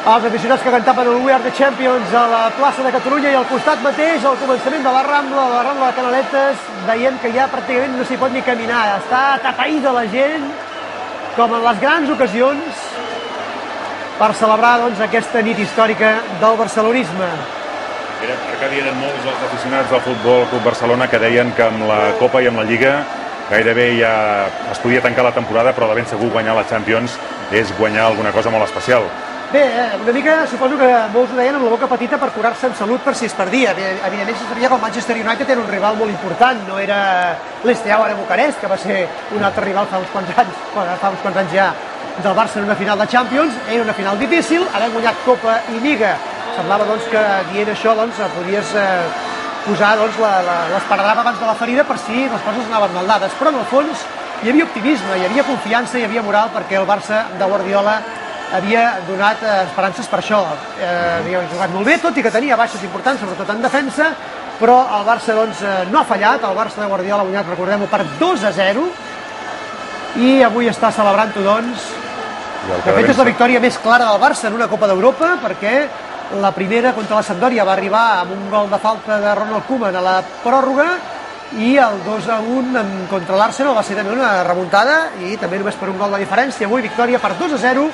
Els aficionats que cantaven el We Are The Champions a la plaça de Catalunya i al costat mateix, al començament de la Rambla de Canaletes, veiem que ja pràcticament no s'hi pot ni caminar. Està atapeïda la gent, com en les grans ocasions, per celebrar aquesta nit històrica del barcelonisme. Era perquè eren molts els aficionats del Futbol Club Barcelona que deien que amb la Copa i amb la Lliga gairebé ja es podia tancar la temporada, però de ben segur guanyar la Champions és guanyar alguna cosa molt especial. Bé, una mica suposo que molts ho deien amb la boca petita per curar-se en salut per si es perdia. Evidentment se sabia que el Manchester United era un rival molt important, no era l'Steaua de Bucarest, que va ser un altre rival fa uns quants anys ja del Barça en una final de Champions. Era una final difícil, havent guanyat Copa i Lliga. Semblava que dient això podies posar l'esparadrap abans de la ferida per si les coses anaven mal dades. Però en el fons hi havia optimisme, hi havia confiança, hi havia moral, perquè el Barça de Guardiola havia donat esperances per això. Havia jugat molt bé, tot i que tenia baixes importants, sobretot en defensa, però el Barça no ha fallat. El Barça de Guardiola ha guanyat, recordem-ho, per 2-0, i avui està celebrant-ho, de fet és la victòria més clara del Barça en una Copa d'Europa, perquè la primera contra la Sampdoria va arribar amb un gol de falta de Ronald Koeman a la pròrroga, i el 2-1 contra l'Arsenal va ser també una remuntada, i també només per un gol de diferència. Avui victòria per 2-0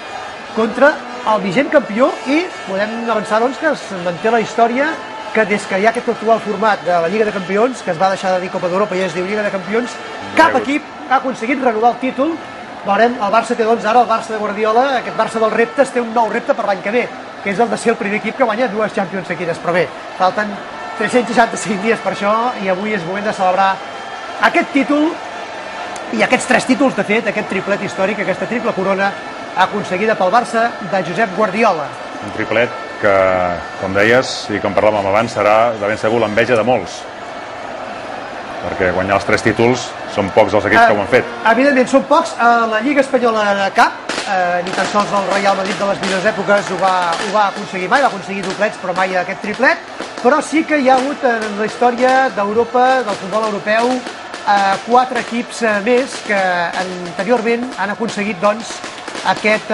contra el vigent campió, i podem avançar que es manté la història que des que hi ha aquest actual format de la Lliga de Campions, que es va deixar de dir Copa d'Europa i es diu Lliga de Campions, cap equip ha aconseguit renovar el títol. Veurem, el Barça té ara, el Barça de Guardiola, aquest Barça dels reptes, té un nou repte per l'any que ve, que és el de ser el primer equip que guanya 2 Champions seguides. Però bé, falten 365 dies per això, i avui és moment de celebrar aquest títol, i aquests 3 títols, de fet, aquest triplet històric, aquesta triple corona aconseguida pel Barça de Josep Guardiola. Un triplet que, com deies, i com parlàvem abans, serà de ben segur l'enveja de molts, perquè guanyar els 3 títols són pocs els equips que ho han fet. Evidentment, són pocs. A la Lliga Espanyola cap, ni tan sols el Real Madrid de les millors èpoques ho va aconseguir mai, va aconseguir doblets, però mai aquest triplet. Però sí que hi ha hagut en la història d'Europa, del futbol europeu, 4 equips més que anteriorment han aconseguit aquest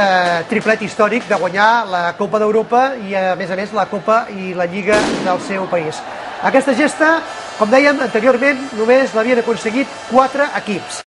triplet històric de guanyar la Copa d'Europa i, a més, la Copa i la Lliga del seu país. Aquesta gesta, com dèiem anteriorment, només l'havien aconseguit 4 equips.